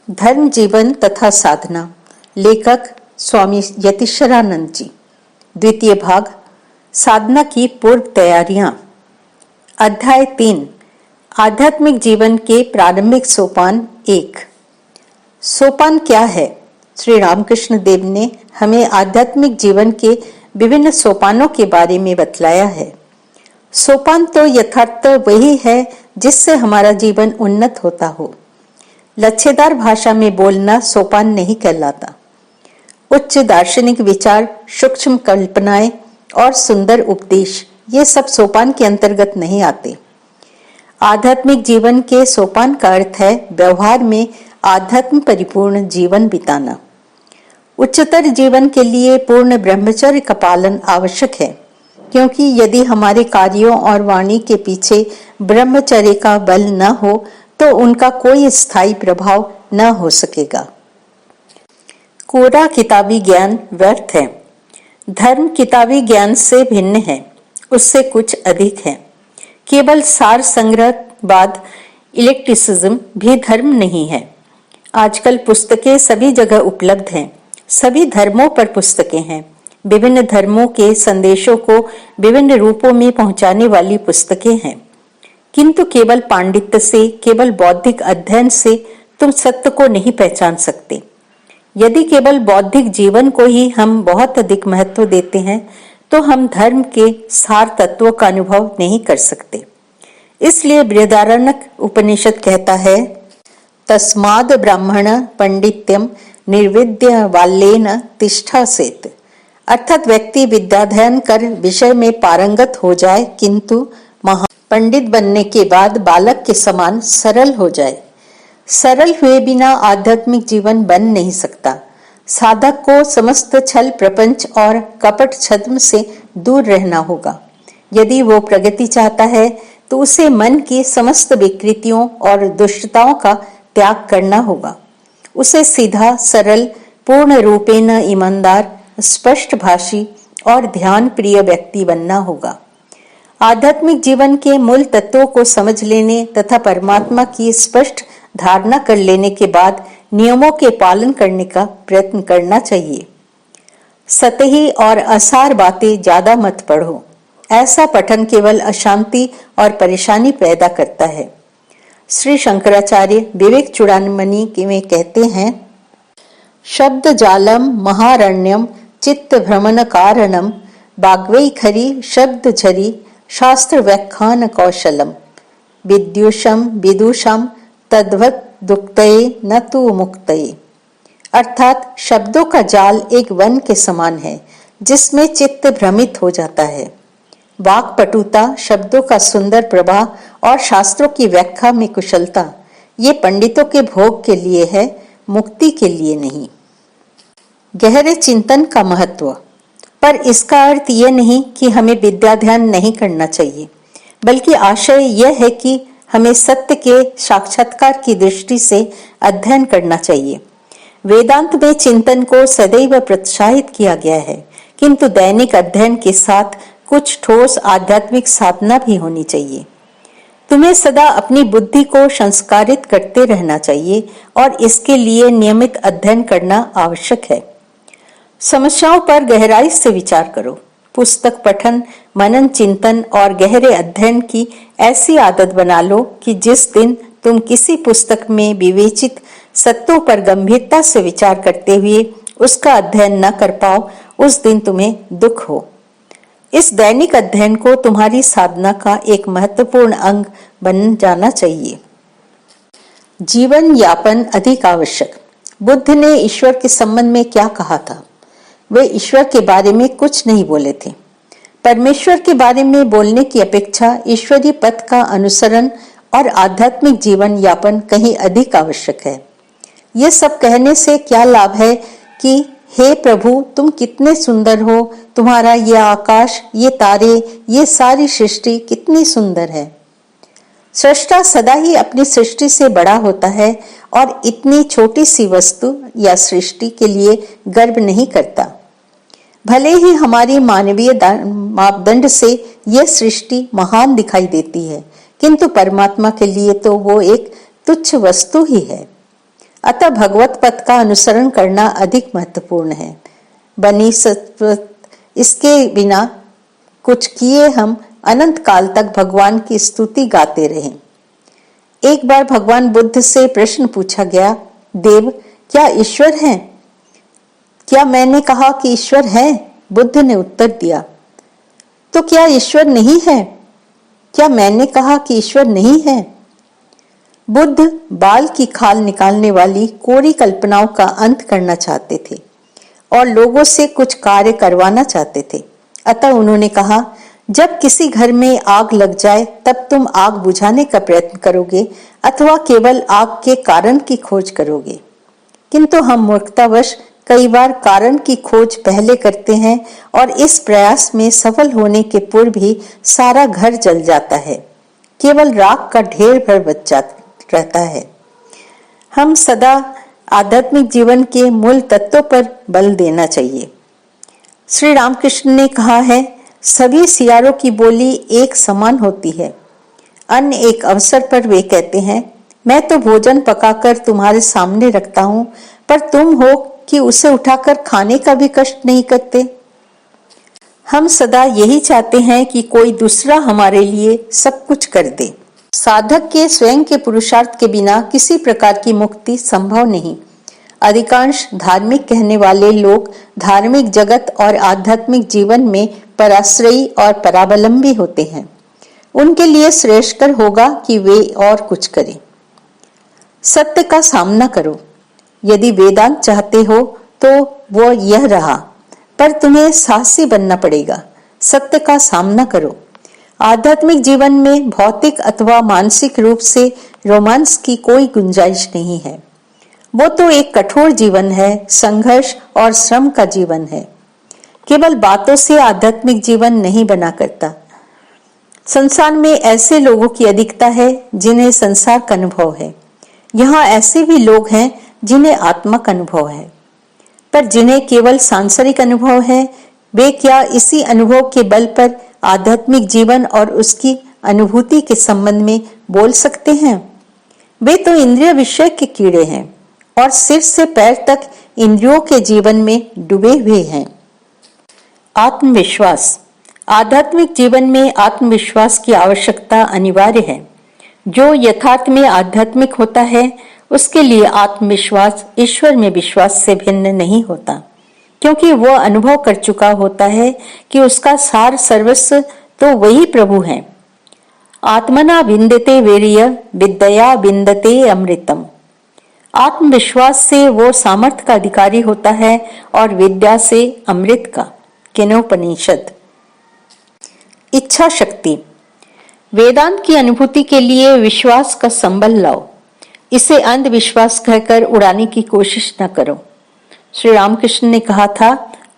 धर्म जीवन तथा साधना, लेखक स्वामी यतीश्वरानंद जी। द्वितीय भाग, साधना की पूर्व तैयारियां। अध्याय 3, आध्यात्मिक जीवन के प्रारंभिक सोपान 1। सोपान क्या है? श्री रामकृष्ण देव ने हमें आध्यात्मिक जीवन के विभिन्न सोपानों के बारे में बतलाया है। सोपान तो यथार्थ वही है जिससे हमारा जीवन उन्नत होता हो। लच्छेदार भाषा में बोलना सोपान नहीं कहलाता। उच्च दार्शनिक विचार, सूक्ष्म कल्पनाएं और सुंदर उपदेश, ये सब सोपान के अंतर्गत नहीं आते। आध्यात्मिक जीवन के सोपान का अर्थ है व्यवहार में आध्यात्म परिपूर्ण जीवन बिताना। उच्चतर जीवन के लिए पूर्ण ब्रह्मचर्य का पालन आवश्यक है, क्योंकि यदि हमारे कार्यों और वाणी के पीछे ब्रह्मचर्य का बल न हो तो उनका कोई स्थायी प्रभाव न हो सकेगा। कोरा किताबी ज्ञान व्यर्थ है। धर्म किताबी ज्ञान से भिन्न है, उससे कुछ अधिक है। केवल सार संग्रहवाद, इलेक्टिसिज्म भी धर्म नहीं है। आजकल पुस्तकें सभी जगह उपलब्ध हैं। सभी धर्मों पर पुस्तकें हैं। विभिन्न धर्मों के संदेशों को विभिन्न रूपों में पहुंचाने वाली पुस्तकें हैं। किंतु केवल पांडित्य से, केवल बौद्धिक अध्ययन से तुम सत्य को नहीं पहचान सकते। यदि केवल बौद्धिक जीवन को ही हम बहुत अधिक महत्व देते हैं तो हम धर्म के सार तत्वों का अनुभव नहीं कर सकते। इसलिए बृहदारण्यक उपनिषद कहता है, तस्माद् ब्राह्मण पंडित्यम निर्विद्य बाल्येन तिष्ठासेत्। अर्थात व्यक्ति विद्याध्ययन कर विषय में पारंगत हो जाए, किंतु पंडित बनने के बाद बालक के समान सरल हो जाए। सरल हुए बिना आध्यात्मिक जीवन बन नहीं सकता। साधक को समस्त छल प्रपंच और कपट छद्म से दूर रहना होगा। यदि वो प्रगति चाहता है तो उसे मन की समस्त विकृतियों और दुष्टताओं का त्याग करना होगा। उसे सीधा, सरल, पूर्ण रूपेण ईमानदार, स्पष्ट भाषी और ध्यान प्रिय व्यक्ति बनना होगा। आध्यात्मिक जीवन के मूल तत्वों को समझ लेने तथा परमात्मा की स्पष्ट धारणा कर लेने के बाद नियमों के पालन करने का प्रयत्न करना चाहिए। सतही और असार बातें ज्यादा मत पढ़ो। ऐसा पठन केवल अशांति और परेशानी पैदा करता है। श्री शंकराचार्य विवेक चूड़ामणि में कहते हैं, शब्द जालम महारण्यम चित्त भ्रमण कारणम बाग्वैखरी शब्द झरी शास्त्र व्याख्यान कौशलम विद्युषम विदुषम तद्वत दुक्तये न तु मुक्तये। अर्थात शब्दों का जाल एक वन के समान है जिसमें चित्त भ्रमित हो जाता है। वाक्पटुता, शब्दों का सुंदर प्रवाह और शास्त्रों की व्याख्या में कुशलता, ये पंडितों के भोग के लिए है, मुक्ति के लिए नहीं। गहरे चिंतन का महत्व। पर इसका अर्थ यह नहीं कि हमें विद्याध्ययन नहीं करना चाहिए, बल्कि आशय यह है कि हमें सत्य के साक्षात्कार की दृष्टि से अध्ययन करना चाहिए। वेदांत में चिंतन को सदैव प्रोत्साहित किया गया है, किंतु दैनिक अध्ययन के साथ कुछ ठोस आध्यात्मिक साधना भी होनी चाहिए। तुम्हें सदा अपनी बुद्धि को संस्कारित करते रहना चाहिए और इसके लिए नियमित अध्ययन करना आवश्यक है। समस्याओं पर गहराई से विचार करो। पुस्तक पठन, मनन, चिंतन और गहरे अध्ययन की ऐसी आदत बना लो कि जिस दिन तुम किसी पुस्तक में विवेचित सत्यों पर गंभीरता से विचार करते हुए उसका अध्ययन न कर पाओ, उस दिन तुम्हें दुख हो। इस दैनिक अध्ययन को तुम्हारी साधना का एक महत्वपूर्ण अंग बन जाना चाहिए। जीवन यापन अधिक आवश्यक। बुद्ध ने ईश्वर के संबंध में क्या कहा था? वे ईश्वर के बारे में कुछ नहीं बोले थे। परमेश्वर के बारे में बोलने की अपेक्षा ईश्वरीय पथ का अनुसरण और आध्यात्मिक जीवन यापन कहीं अधिक आवश्यक है। ये सब कहने से क्या लाभ है कि हे प्रभु, तुम कितने सुंदर हो, तुम्हारा ये आकाश, ये तारे, ये सारी सृष्टि कितनी सुंदर है। सृष्टा सदा ही अपनी सृष्टि से बड़ा होता है और इतनी छोटी सी वस्तु या सृष्टि के लिए गर्व नहीं करता। भले ही हमारी मानवीय मापदंड से यह सृष्टि महान दिखाई देती है, किंतु परमात्मा के लिए तो वो एक तुच्छ वस्तु ही है। अतः भगवत पथ का अनुसरण करना अधिक महत्वपूर्ण है। बनी इसके बिना कुछ किए हम अनंत काल तक भगवान की स्तुति गाते रहें। एक बार भगवान बुद्ध से प्रश्न पूछा गया, देव क्या ईश्वर है? क्या मैंने कहा कि ईश्वर है? बुद्ध ने उत्तर दिया, तो क्या ईश्वर नहीं है? क्या मैंने कहा कि ईश्वर नहीं है? बुद्ध बाल की खाल निकालने वाली कोरी कल्पनाओं का अंत करना चाहते थे और लोगों से कुछ कार्य करवाना चाहते थे। अतः उन्होंने कहा, जब किसी घर में आग लग जाए तब तुम आग बुझाने का प्रयत्न करोगे अथवा केवल आग के कारण की खोज करोगे। किंतु हम मूर्खतावश कई बार कारण की खोज पहले करते हैं और इस प्रयास में सफल होने के पूर्व ही सारा घर जल जाता है, केवल राख का ढेर भर बच रहता है। हम सदा आध्यात्मिक जीवन के मूल तत्वों पर बल देना चाहिए। श्री रामकृष्ण ने कहा है, सभी सियारों की बोली एक समान होती है। अन्य एक अवसर पर वे कहते हैं, मैं तो भोजन पकाकर तुम्हारे सामने रखता हूं, पर तुम हो कि उसे उठाकर खाने का भी कष्ट नहीं करते। हम सदा यही चाहते हैं कि कोई दूसरा हमारे लिए सब कुछ कर दे। साधक के स्वयं के पुरुषार्थ के बिना किसी प्रकार की मुक्ति संभव नहीं। अधिकांश धार्मिक कहने वाले लोग धार्मिक जगत और आध्यात्मिक जीवन में पराश्रयी और परावलंबी होते हैं। उनके लिए श्रेष्ठकर होगा कि वे और कुछ करें। सत्य का सामना करो। यदि वेदांत चाहते हो तो वो यह रहा, पर तुम्हें साहसी बनना पड़ेगा। सत्य का सामना करो। आध्यात्मिक जीवन में भौतिक अथवा मानसिक रूप से रोमांस की कोई गुंजाइश नहीं है। वो तो एक कठोर जीवन है, संघर्ष और श्रम का जीवन है। केवल बातों से आध्यात्मिक जीवन नहीं बना करता। संसार में ऐसे लोगों की अधिकता है जिन्हें संसार का अनुभव है। यहाँ ऐसे भी लोग हैं जिन्हें आत्मा का अनुभव है, पर जिन्हें केवल सांसारिक अनुभव है, वे क्या इसी अनुभव के बल पर आध्यात्मिक जीवन और उसकी अनुभूति के संबंध में बोल सकते हैं? वे तो इंद्रिय विषय के कीड़े हैं और सिर से पैर तक इंद्रियों के जीवन में डूबे हुए हैं। आत्मविश्वास। आध्यात्मिक जीवन में आत्मविश्वास की आवश्यकता अनिवार्य है। जो यथार्थ में आध्यात्मिक होता है, उसके लिए आत्मविश्वास ईश्वर में विश्वास से भिन्न नहीं होता, क्योंकि वह अनुभव कर चुका होता है कि उसका सार सर्वस्व तो वही प्रभु है। आत्मना विंदते वीर्य विद्या विंदते अमृतम। आत्मविश्वास से वो सामर्थ्य का अधिकारी होता है और विद्या से अमृत का। केनोपनिषद। इच्छा शक्ति। वेदांत की अनुभूति के लिए विश्वास का संबल लाओ। इसे अंधविश्वास कहकर उड़ाने की कोशिश न करो। श्री रामकृष्ण ने कहा था,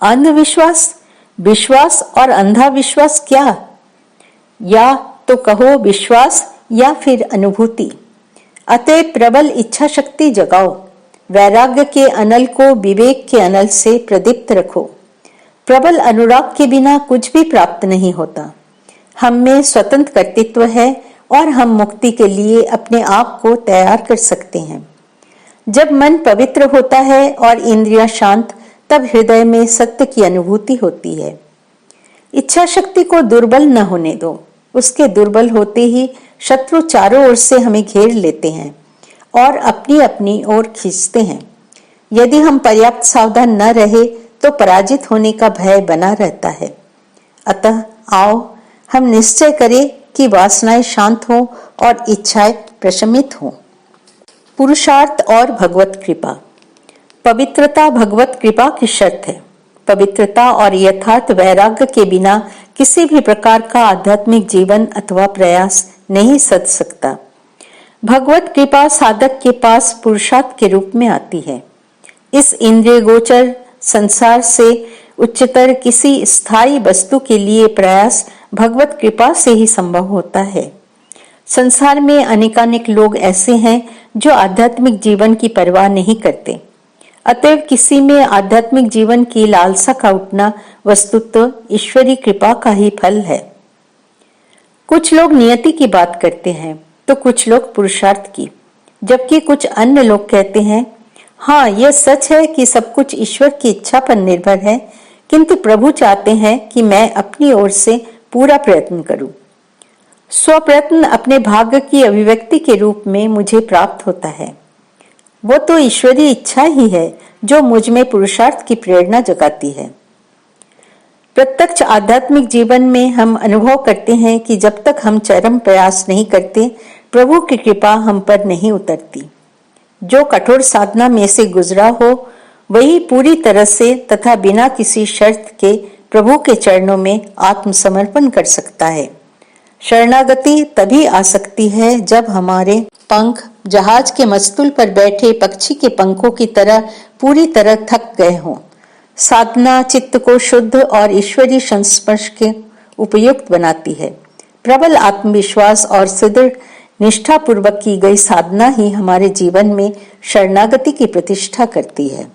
अंधविश्वास, विश्वास और अंधा विश्वास क्या? या तो कहो विश्वास या फिर अनुभूति। अतः प्रबल इच्छा शक्ति जगाओ। वैराग्य के अनल को विवेक के अनल से प्रदीप्त रखो। प्रबल अनुराग के बिना कुछ भी प्राप्त नहीं होता। हम में स्वतंत्र कर्तृत्व है और हम मुक्ति के लिए अपने आप को तैयार कर सकते हैं। जब मन पवित्र होता है और इंद्रियां शांत, तब हृदय में सत्य की अनुभूति होती है। इच्छा शक्ति को दुर्बल न होने दो। उसके दुर्बल होते ही शत्रु चारों ओर से हमें घेर लेते हैं और अपनी अपनी ओर खींचते हैं। यदि हम पर्याप्त सावधान न रहे तो पराजित होने का भय बना रहता है। अतः आओ हम निश्चय करें कि वासनाएं शांत हों और इच्छाएं प्रशमित हों। पुरुषार्थ और भगवत कृपा। पवित्रता भगवत कृपा की शर्त है। पवित्रता और यथार्थ वैराग्य के बिना किसी भी प्रकार का आध्यात्मिक जीवन अथवा प्रयास नहीं सध सकता। भगवत कृपा साधक के पास पुरुषार्थ के रूप में आती है। इस इंद्रिय गोचर संसार से उच्चतर किसी स्थायी वस्तु के लिए प्रयास भगवत कृपा से ही संभव होता है। संसार में अनेकानेक लोग ऐसे हैं जो आध्यात्मिक जीवन की परवाह नहीं करते। अतएव किसी में आध्यात्मिक जीवन की लालसा का उठना वस्तुतः ईश्वरी कृपा का ही फल है। कुछ लोग नियति की बात करते हैं तो कुछ लोग पुरुषार्थ की। जबकि कुछ अन्य लोग कहते हैं, हाँ, यह सच है कि सब कुछ ईश्वर की इच्छा पर निर्भर है, किंतु प्रभु चाहते हैं कि मैं अपनी ओर से पूरा प्रयत्न करूं। स्वप्रयत्न अपने भाग्य की अभिव्यक्ति के रूप में मुझे प्राप्त होता है। वो तो ईश्वरीय इच्छा ही है जो मुझ में पुरुषार्थ की प्रेरणा जगाती है। प्रत्यक्ष आध्यात्मिक जीवन में हम अनुभव करते हैं कि जब तक हम चरम प्रयास नहीं करते, प्रभु की कृपा हम पर नहीं उतरती। जो कठोर साधना में से गुजरा हो, वही पूरी तरह से तथा बिना किसी शर्त के प्रभु के चरणों में आत्मसमर्पण कर सकता है। शरणागति तभी आ सकती है जब हमारे पंख जहाज के मस्तूल पर बैठे पक्षी के पंखों की तरह पूरी तरह थक गए हों। साधना चित्त को शुद्ध और ईश्वरीय संस्पर्श के उपयुक्त बनाती है। प्रबल आत्मविश्वास और सुदृढ़ निष्ठापूर्वक की गई साधना ही हमारे जीवन में शरणागति की प्रतिष्ठा करती है।